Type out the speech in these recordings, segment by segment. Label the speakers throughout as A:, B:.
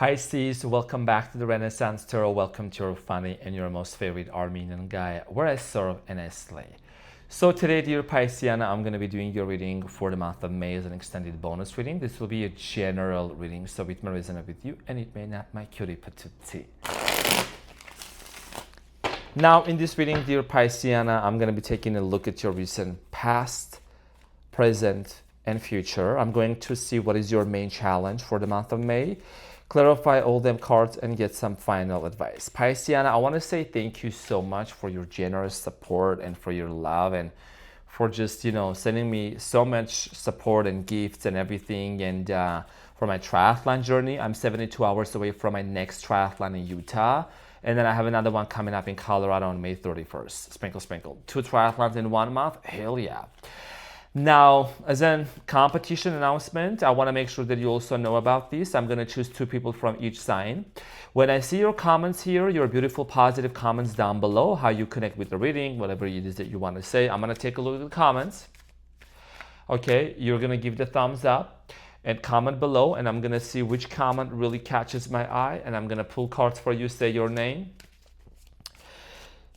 A: Pisces, welcome back to the Renaissance Tarot. Welcome to your funny and your most favorite Armenian guy, where I serve and I slay. So today, dear Pisceana, I'm going to be doing your reading for the month of May as an extended bonus reading. This will be a general reading, so it may resonate with you and it may not, my cutie patootie. Now, in this reading, dear Pisceana, I'm going to be taking a look at your recent past, present, and future. I'm going to see what is your main challenge for the month of May, clarify all them cards, and get some final advice. Pisceana, I want to say thank you so much for your generous support and for your love and for just, sending me so much support and gifts and everything. And for my triathlon journey, I'm 72 hours away from my next triathlon in Utah. And then I have another one coming up in Colorado on May 31st. Sprinkle, sprinkle. 2 triathlons in 1 month? Hell yeah. Now, as a competition announcement, I want to make sure that you also know about this. I'm going to choose 2 people from each sign. When I see your comments here, your beautiful positive comments down below, how you connect with the reading, whatever it is that you want to say, I'm going to take a look at the comments. Okay, you're going to give the thumbs up and comment below, and I'm going to see which comment really catches my eye, and I'm going to pull cards for you. Say your name.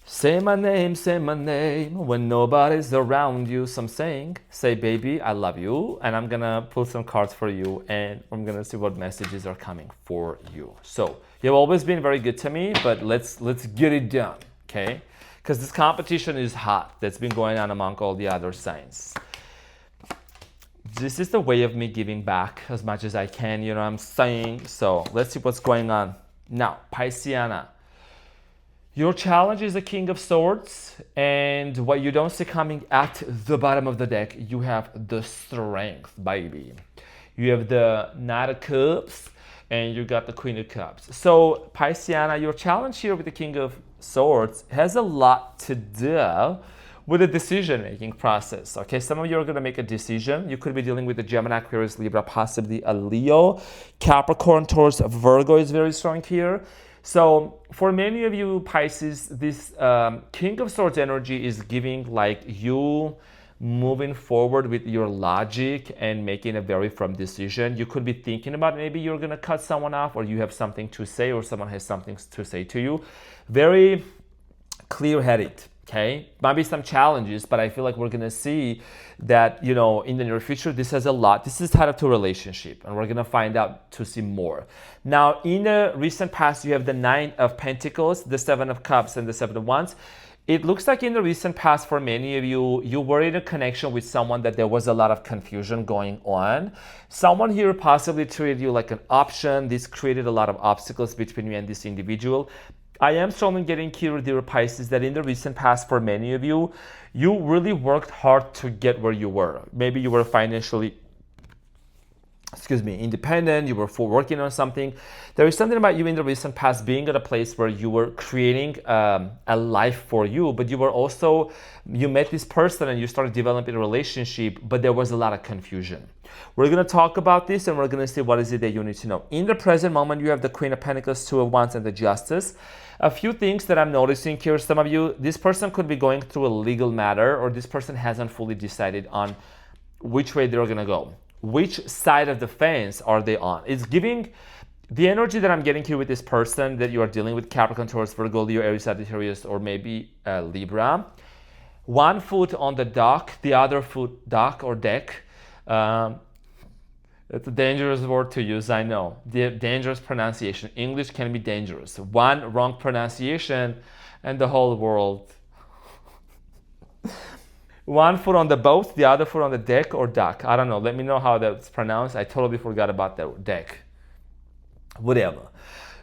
A: Say my name when nobody's around you. So I'm saying, say baby, I love you. And I'm gonna pull some cards for you and I'm gonna see what messages are coming for you. So you've always been very good to me, but let's get it done, okay? Because this competition is hot. That's been going on among all the other signs. This is the way of me giving back as much as I can, you know what I'm saying? So let's see what's going on. Now, Pisceana. Your challenge is the King of Swords, and what you don't see coming at the bottom of the deck, you have the Strength, baby. You have the Knight of Cups, and you got the Queen of Cups. So, Pisceana, your challenge here with the King of Swords has a lot to do with the decision-making process, okay? Some of you are going to make a decision. You could be dealing with the Gemini, Aquarius, Libra, possibly a Leo. Capricorn, Taurus, Virgo is very strong here. So for many of you Pisces, this King of Swords energy is giving like you moving forward with your logic and making a very firm decision. You could be thinking about maybe you're going to cut someone off, or you have something to say, or someone has something to say to you. Very clear-headed. Okay, might be some challenges, but I feel like we're gonna see that, in the near future, this has a lot. This is tied to a relationship, and we're gonna find out to see more. Now, in the recent past, you have the 9 of Pentacles, the 7 of Cups, and the 7 of Wands. It looks like in the recent past, for many of you, you were in a connection with someone that there was a lot of confusion going on. Someone here possibly treated you like an option. This created a lot of obstacles between you and this individual. I am strongly getting here, dear Pisces, that in the recent past, for many of you, you really worked hard to get where you were. Maybe you were financially, independent, you were working on something. There is something about you in the recent past being at a place where you were creating a life for you, but you met this person and you started developing a relationship, but there was a lot of confusion. We're going to talk about this and we're going to see what is it that you need to know. In the present moment, you have the Queen of Pentacles, 2 of Wands, and the Justice. A few things that I'm noticing here, some of you, this person could be going through a legal matter, or this person hasn't fully decided on which way they're going to go. Which side of the fence are they on? It's giving the energy that I'm getting here with this person that you are dealing with, Capricorn, Taurus, Virgo, Leo, Aries, Sagittarius, or maybe Libra. One foot on the dock, the other foot dock or deck. It's a dangerous word to use, I know. The dangerous pronunciation. English can be dangerous. One wrong pronunciation and the whole world. One foot on the boat, the other foot on the deck or dock. I don't know. Let me know how that's pronounced. I totally forgot about the deck. Whatever.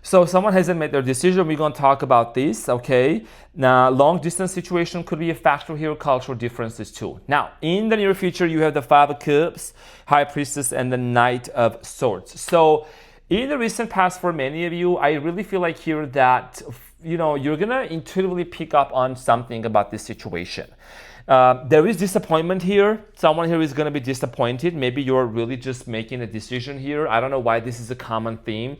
A: So someone hasn't made their decision. We're going to talk about this, okay? Now, long distance situation could be a factor here, cultural differences too. Now, in the near future, you have the 5 of Cups, High Priestess, and the Knight of Swords. So in the recent past, for many of you, I really feel like here that, you're going to intuitively pick up on something about this situation. There is disappointment here. Someone here is going to be disappointed. Maybe you're really just making a decision here. I don't know why this is a common theme,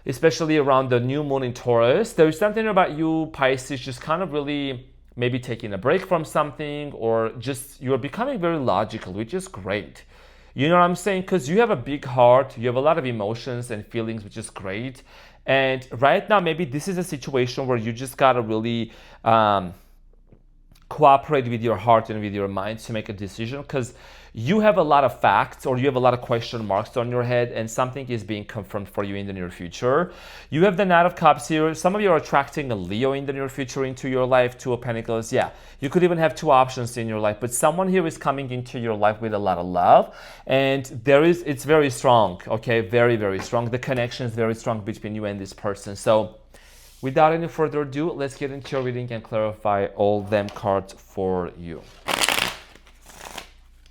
A: especially around the new moon in Taurus. There is something about you, Pisces, just kind of really maybe taking a break from something, or just you're becoming very logical, which is great. You know what I'm saying? Because you have a big heart, you have a lot of emotions and feelings, which is great. And right now, maybe this is a situation where you just gotta really cooperate with your heart and with your mind to make a decision, because you have a lot of facts or you have a lot of question marks on your head, and something is being confirmed for you in the near future. You have the Knight of Cups here. Some of you are attracting a Leo in the near future into your life. Two of Pentacles. Yeah, you could even have two options in your life, but someone here is coming into your life with a lot of love, and it's very strong. Okay, very, very strong. The connection is very strong between you and this person. So without any further ado, let's get into your reading and clarify all them cards for you.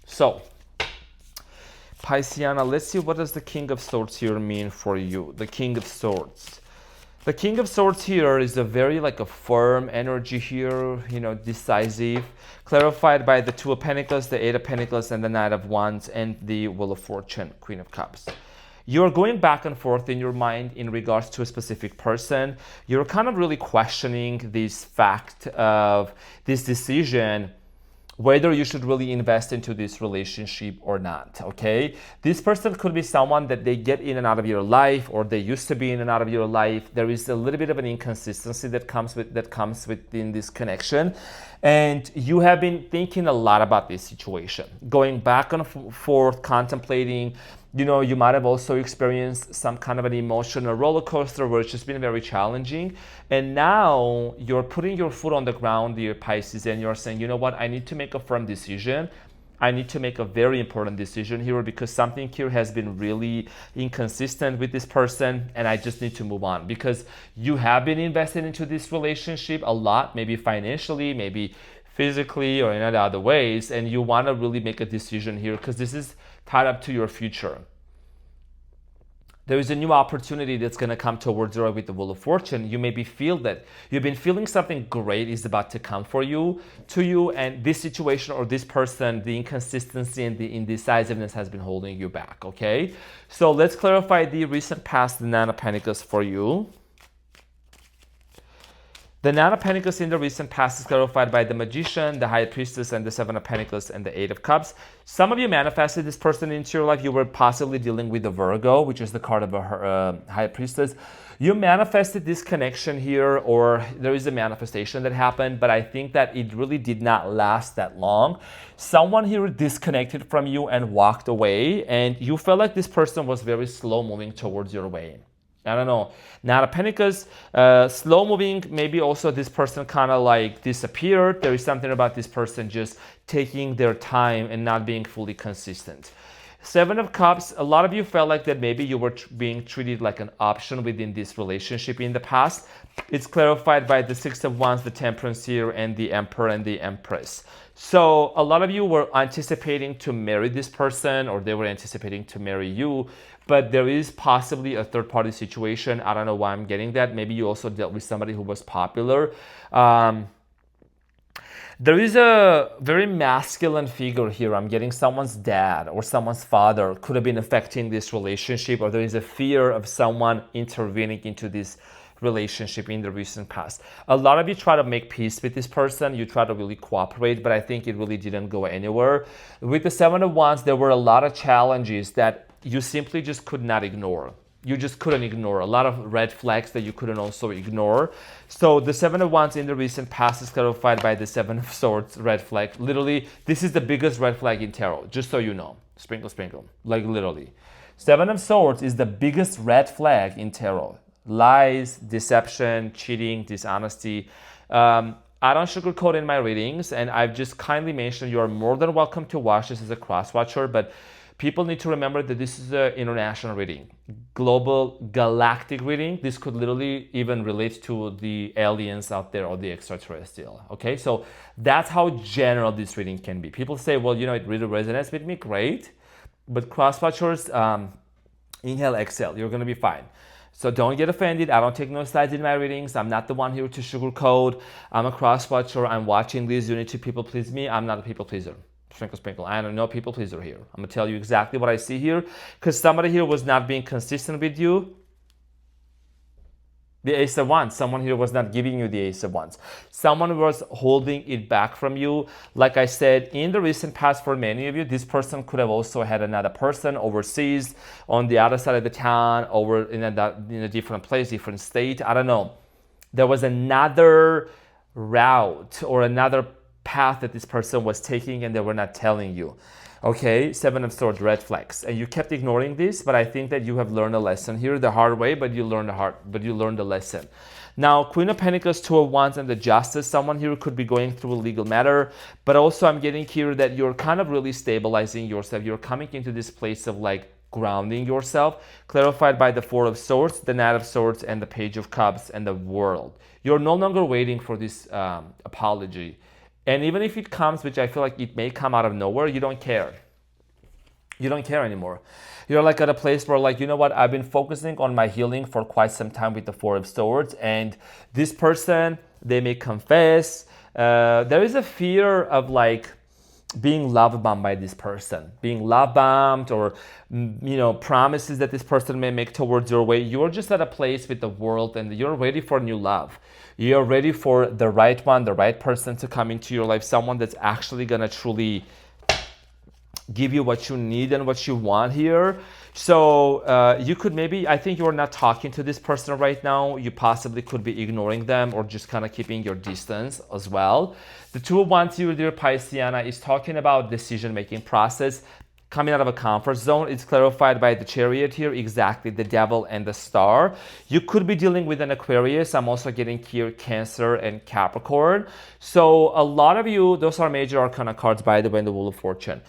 A: So, Pisceana, let's see, what does the King of Swords here mean for you? The King of Swords. The King of Swords here is a very like a firm energy here, you know, decisive, clarified by the Two of Pentacles, the Eight of Pentacles, and the Knight of Wands, and the Wheel of Fortune, Queen of Cups. You're going back and forth in your mind in regards to a specific person. You're kind of really questioning this fact of this decision, whether you should really invest into this relationship or not, okay? This person could be someone that they get in and out of your life, or they used to be in and out of your life. There is a little bit of an inconsistency that comes within this connection. And you have been thinking a lot about this situation, going back and forth, contemplating. You know, you might have also experienced some kind of an emotional roller coaster where it's just been very challenging. And now you're putting your foot on the ground, dear Pisces, and you're saying, you know what, I need to make a firm decision. I need to make a very important decision here, because something here has been really inconsistent with this person, and I just need to move on. Because you have been invested into this relationship a lot, maybe financially, maybe physically, or in other ways, and you want to really make a decision here, because this is tied up to your future. There is a new opportunity that's going to come towards you with the Wheel of Fortune. You maybe feel that you've been feeling something great is about to come to you, and this situation or this person, the inconsistency and the indecisiveness has been holding you back, okay? So let's clarify the recent past, the Nine of Pentacles for you. The Nine of Pentacles in the recent past is clarified by the Magician, the High Priestess, and the Seven of Pentacles, and the Eight of Cups. Some of you manifested this person into your life. You were possibly dealing with the Virgo, which is the card of a High Priestess. You manifested this connection here, or there is a manifestation that happened, but I think that it really did not last that long. Someone here disconnected from you and walked away, and you felt like this person was very slow moving towards your way. I don't know. Now, Pentacles, slow moving, maybe also this person kind of like disappeared. There is something about this person just taking their time and not being fully consistent. Seven of Cups, a lot of you felt like that maybe you were being treated like an option within this relationship in the past. It's clarified by the Six of Wands, the Temperance here, and the Emperor and the Empress. So a lot of you were anticipating to marry this person, or they were anticipating to marry you, but there is possibly a third-party situation. I don't know why I'm getting that. Maybe you also dealt with somebody who was popular. There is a very masculine figure here. I'm getting someone's dad or someone's father could have been affecting this relationship, or there is a fear of someone intervening into this relationship in the recent past. A lot of you try to make peace with this person. You try to really cooperate, but I think it really didn't go anywhere. With the Seven of Wands, there were a lot of challenges that you simply just could not ignore. You just couldn't ignore. A lot of red flags that you couldn't also ignore. So the Seven of Wands in the recent past is clarified by the Seven of Swords red flag. Literally, this is the biggest red flag in tarot, just so you know. Sprinkle, sprinkle. Like literally. Seven of Swords is the biggest red flag in tarot. Lies, deception, cheating, dishonesty. I don't sugarcoat in my readings, and I've just kindly mentioned you are more than welcome to watch this as a cross-watcher, but people need to remember that this is an international reading, global, galactic reading. This could literally even relate to the aliens out there or the extraterrestrial, okay? So that's how general this reading can be. People say, well, you know, it really resonates with me, great, but cross-watchers, inhale, exhale, you're gonna be fine. So don't get offended. I don't take no sides in my readings. I'm not the one here to sugarcoat. I'm a cross-watcher. I'm watching these. You need to people please me. I'm not a people pleaser. Sprinkle, sprinkle. I am no people pleaser here. I'm going to tell you exactly what I see here, because somebody here was not being consistent with you. The Ace of Wands. Someone here was not giving you the Ace of Wands. Someone was holding it back from you. Like I said, in the recent past, for many of you, this person could have also had another person overseas, on the other side of the town, over in a different place, different state. I don't know. There was another route or another path that this person was taking and they were not telling you. Okay, Seven of Swords, red flags, and you kept ignoring this, but I think that you have learned a lesson here the hard way, but you learned the lesson. Now, Queen of Pentacles, Two of Wands, and the Justice. Someone here could be going through a legal matter, but also I'm getting here that you're kind of really stabilizing yourself. You're coming into this place of like grounding yourself, clarified by the Four of Swords, the Knight of Swords, and the Page of Cups, and the World. You're no longer waiting for this apology. And even if it comes, which I feel like it may come out of nowhere, you don't care. You don't care anymore. You're like at a place where like, you know what, I've been focusing on my healing for quite some time with the Four of Swords. And this person, they may confess. There is a fear of like being love bombed by this person, being love bombed, or promises that this person may make towards your way. You're just at a place with the world and you're ready for new love. You're ready for the right one, the right person to come into your life, someone that's actually gonna truly give you what you need and what you want here. So you could maybe, I think you're not talking to this person right now. You possibly could be ignoring them or just kind of keeping your distance as well. The Two of Wands here, dear Pisceana, is talking about decision-making process, coming out of a comfort zone. It's clarified by the Chariot here, exactly, the Devil and the Star. You could be dealing with an Aquarius. I'm also getting here Cancer and Capricorn. So a lot of you, those are major arcana cards, by the way, in the Wheel of Fortune.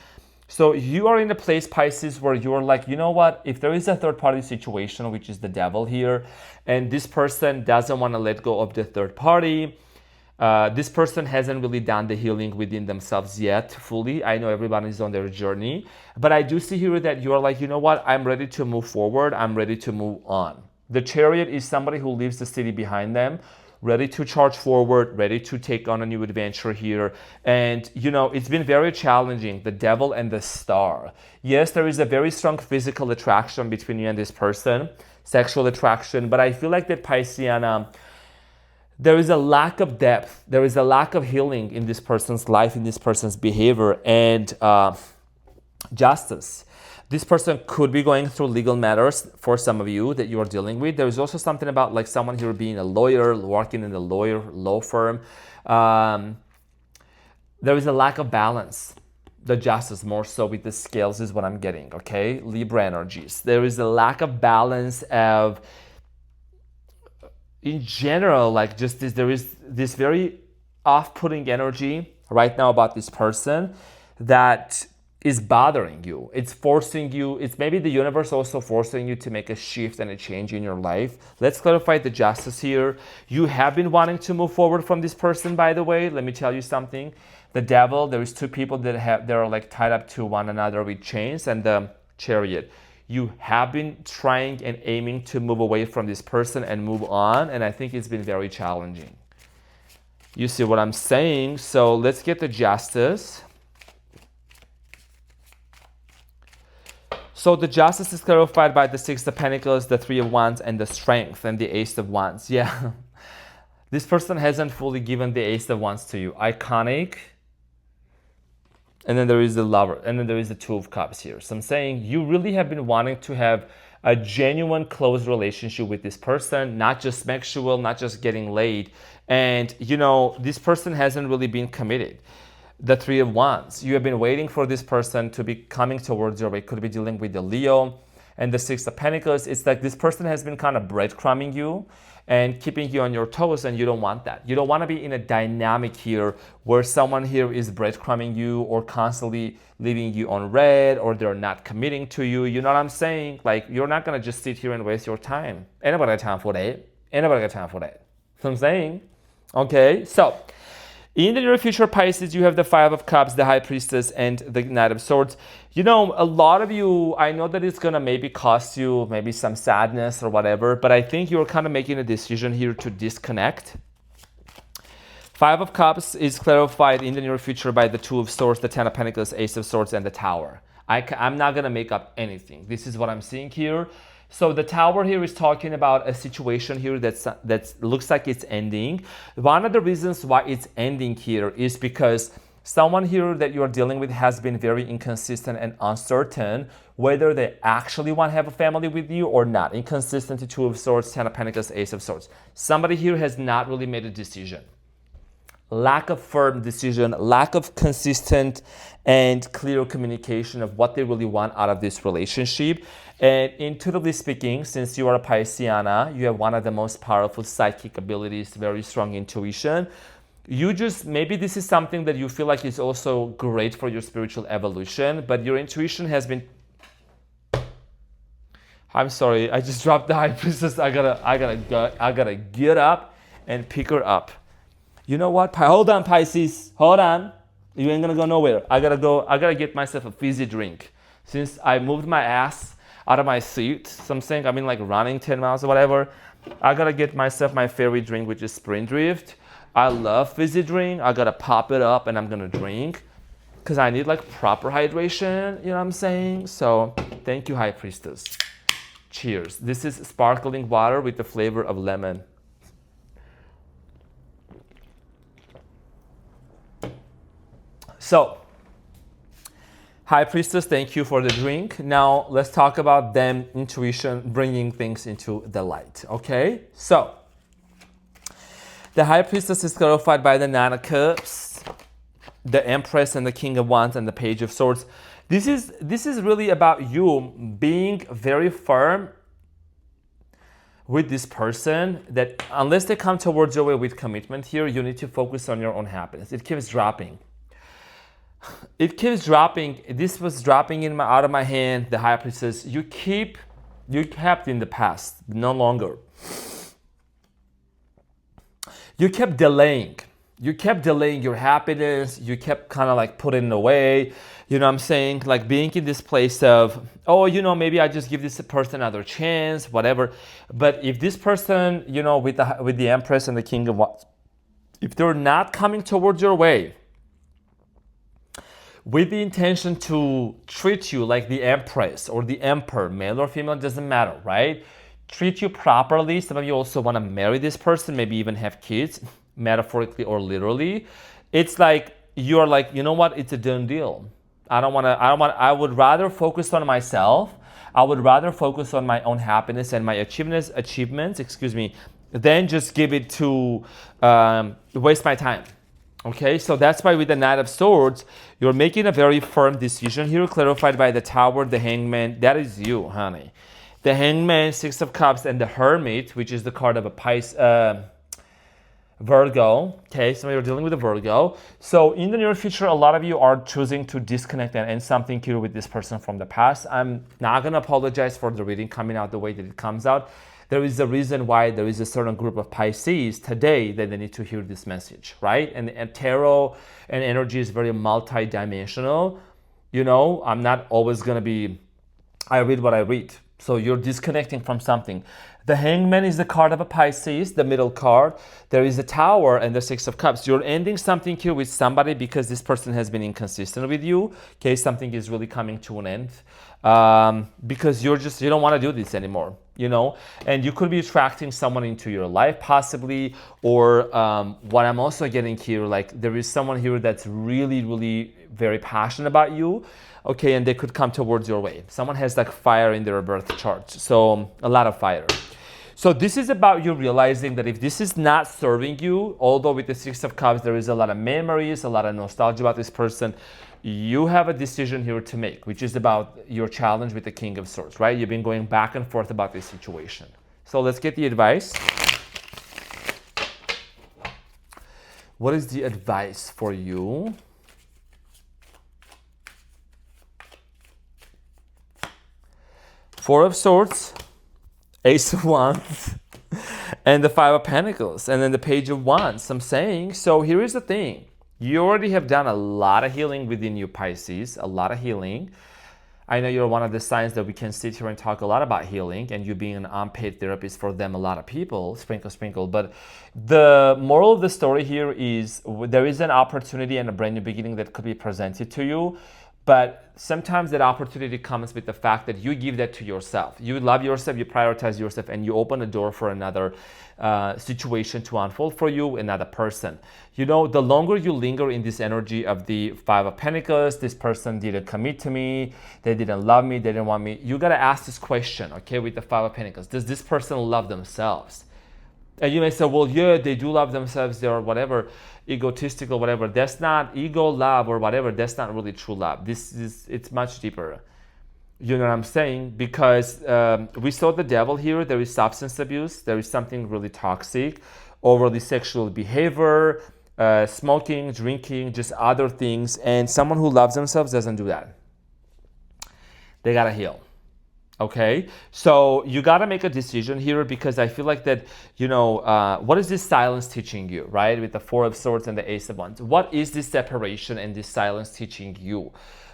A: So you are in a place, Pisces, where you're like, you know what, if there is a third-party situation, which is the Devil here, and this person doesn't want to let go of the third party, this person hasn't really done the healing within themselves yet fully. I know everybody's on their journey, but I do see here that you are like, you know what, I'm ready to move forward. I'm ready to move on. The Chariot is somebody who leaves the city behind them, ready to charge forward, ready to take on a new adventure here. And, it's been very challenging, the Devil and the Star. Yes, there is a very strong physical attraction between you and this person, sexual attraction, but I feel like that Pisceana, there is a lack of depth. There is a lack of healing in this person's life, in this person's behavior, and justice. This person could be going through legal matters for some of you that you are dealing with. There is also something about like someone here being a lawyer, working in a law firm. There is a lack of balance. The Justice, more so with the scales, is what I'm getting, okay? Libra energies. There is a lack of balance of, in general, like just this, there is this very off-putting energy right now about this person that is bothering you. It's forcing you, it's maybe the universe also forcing you to make a shift and a change in your life. Let's clarify the Justice here. You have been wanting to move forward from this person, by the way. Let me tell you something. The Devil, there is two people that are like tied up to one another with chains, and the Chariot. You have been trying and aiming to move away from this person and move on, and I think it's been very challenging. You see what I'm saying? So let's get the Justice. So the Justice is clarified by the Six of Pentacles, the Three of Wands, and the Strength, and the Ace of Wands. Yeah, this person hasn't fully given the Ace of Wands to you. Iconic. And then there is the Lover, and then there is the Two of Cups here. So I'm saying you really have been wanting to have a genuine, close relationship with this person, not just sexual, not just getting laid. And, this person hasn't really been committed. The Three of Wands, you have been waiting for this person to be coming towards your way. Could be dealing with the Leo. And the Six of Pentacles, it's like this person has been kind of breadcrumbing you and keeping you on your toes, and you don't want that. You don't want to be in a dynamic here where someone here is breadcrumbing you or constantly leaving you on red, or they're not committing to you. You know what I'm saying? Like, you're not going to just sit here and waste your time. Anybody got time for that? Anybody got time for that? That's what I'm saying. Okay, so in the near future, Pisces, you have the Five of Cups, the High Priestess, and the Knight of Swords. A lot of you, I know that it's going to maybe cost you maybe some sadness or whatever, but I think you're kind of making a decision here to disconnect. Five of Cups is clarified in the near future by the Two of Swords, the Ten of Pentacles, Ace of Swords, and the Tower. I'm not going to make up anything. This is what I'm seeing here. So the tower here is talking about a situation here that looks like it's ending. One of the reasons why it's ending here is because someone here that you're dealing with has been very inconsistent and uncertain whether they actually want to have a family with you or not. Inconsistency, Two of Swords, Ten of Pentacles, Ace of Swords. Somebody here has not really made a decision. Lack of firm decision, lack of consistent and clear communication of what they really want out of this relationship. And intuitively speaking, since you are a Pisceana, you have one of the most powerful psychic abilities, very strong intuition. You just, maybe this is something that you feel like is also great for your spiritual evolution, but your intuition has been, I'm sorry, I just dropped the High Priestess. I gotta get up and pick her up. You know what? Hold on, Pisces. Hold on. You ain't gonna go nowhere. I gotta get myself a fizzy drink. Since I moved my ass out of my seat, so I'm saying I've been like running 10 miles or whatever, I gotta get myself my favorite drink, which is Spring Drift. I love fizzy drink. I gotta pop it up and I'm gonna drink because I need like proper hydration, you know what I'm saying? So thank you, High Priestess. Cheers. This is sparkling water with the flavor of lemon. So, High Priestess, thank you for the drink. Now, let's talk about them intuition, bringing things into the light, okay? So, the High Priestess is clarified by the Nine of Cups, the Empress and the King of Wands and the Page of Swords. This is really about you being very firm with this person that unless they come towards your way with commitment here, you need to focus on your own happiness. It keeps dropping. It keeps dropping. This was dropping out of my hand, the High Priestess. You kept in the past, no longer. You kept delaying. You kept delaying your happiness. You kept kind of like putting it away. You know what I'm saying? Like being in this place of, oh, you know, maybe I just give this person another chance, whatever. But if this person, you know, with the Empress and the King of Wands, if they're not coming towards your way, with the intention to treat you like the Empress or the Emperor, male or female, doesn't matter, right? Treat you properly. Some of you also want to marry this person, maybe even have kids, metaphorically or literally. It's like, you're like, you know what? It's a done deal. I would rather focus on myself. I would rather focus on my own happiness and my achievements, than just give it to waste my time. Okay, so that's why with the Knight of Swords, you're making a very firm decision here, clarified by the Tower, the Hangman. That is you, honey. The Hangman, Six of Cups, and the Hermit, which is the card of a Virgo. Okay, so you're dealing with a Virgo. So in the near future, a lot of you are choosing to disconnect and end something here with this person from the past. I'm not going to apologize for the reading coming out the way that it comes out. There is a reason why there is a certain group of Pisces today that they need to hear this message, right? And tarot and energy is very multi-dimensional. You know, I'm not always going to be, I read what I read. So you're disconnecting from something. The Hangman is the card of a Pisces, the middle card. There is a Tower and the Six of Cups. You're ending something here with somebody because this person has been inconsistent with you. Okay, something is really coming to an end. Because you don't want to do this anymore, you know? And you could be attracting someone into your life possibly, or what I'm also getting here, like there is someone here that's really, really very passionate about you, okay, and they could come towards your way. Someone has like fire in their birth chart, so a lot of fire. So this is about you realizing that if this is not serving you, although with the Six of Cups, there is a lot of memories, a lot of nostalgia about this person, you have a decision here to make, which is about your challenge with the King of Swords, right? You've been going back and forth about this situation. So let's get the advice. What is the advice for you? Four of Swords, Ace of Wands, and the Five of Pentacles, and then the Page of Wands. I'm saying, so here is the thing. You already have done a lot of healing within you, Pisces, a lot of healing. I know you're one of the signs that we can sit here and talk a lot about healing, and you being an unpaid therapist for them, a lot of people, sprinkle, sprinkle. But the moral of the story here is there is an opportunity and a brand new beginning that could be presented to you. But sometimes that opportunity comes with the fact that you give that to yourself. You love yourself, you prioritize yourself, and you open the door for another situation to unfold for you, another person. You know, the longer you linger in this energy of the Five of Pentacles, this person didn't commit to me, they didn't love me, they didn't want me. You got to ask this question, okay, with the Five of Pentacles. Does this person love themselves? And you may say, well, yeah, they do love themselves, they're whatever, egotistical, whatever. That's not ego love or whatever. That's not really true love. It's much deeper. You know what I'm saying? Because we saw the devil here. There is substance abuse. There is something really toxic, overly sexual behavior, smoking, drinking, just other things. And someone who loves themselves doesn't do that. They gotta heal. Okay, so you got to make a decision here, because I feel like that, you know, what is this silence teaching you, right? With the Four of Swords and the Ace of Wands. What is this separation and this silence teaching you?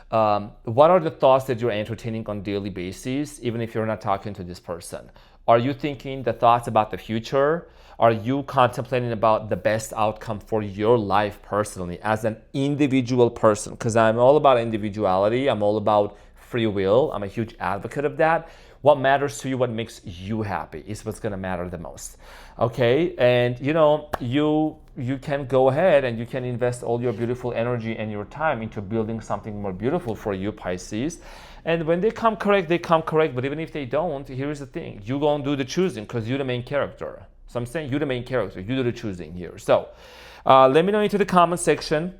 A: What are the thoughts that you're entertaining on a daily basis, even if you're not talking to this person? Are you thinking the thoughts about the future? Are you contemplating about the best outcome for your life personally as an individual person? Because I'm all about individuality. I'm all about free will. I'm a huge advocate of that. What matters to you, what makes you happy is what's going to matter the most. Okay? And you know, you can go ahead and you can invest all your beautiful energy and your time into building something more beautiful for you, Pisces. And when they come correct, they come correct. But even if they don't, here's the thing. You're going to do the choosing because you're the main character. So I'm saying you're the main character. You do the choosing here. So let me know into the comment section.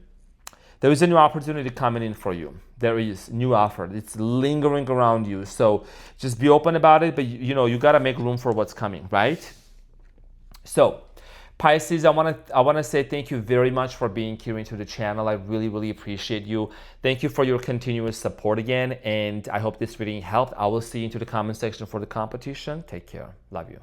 A: There is a new opportunity coming in for you. There is new offer. It's lingering around you. So just be open about it, but you know, you got to make room for what's coming, right? So Pisces, I want to say thank you very much for being here into the channel. I really, really appreciate you. Thank you for your continuous support again. And I hope this reading helped. I will see you into the comment section for the competition. Take care. Love you.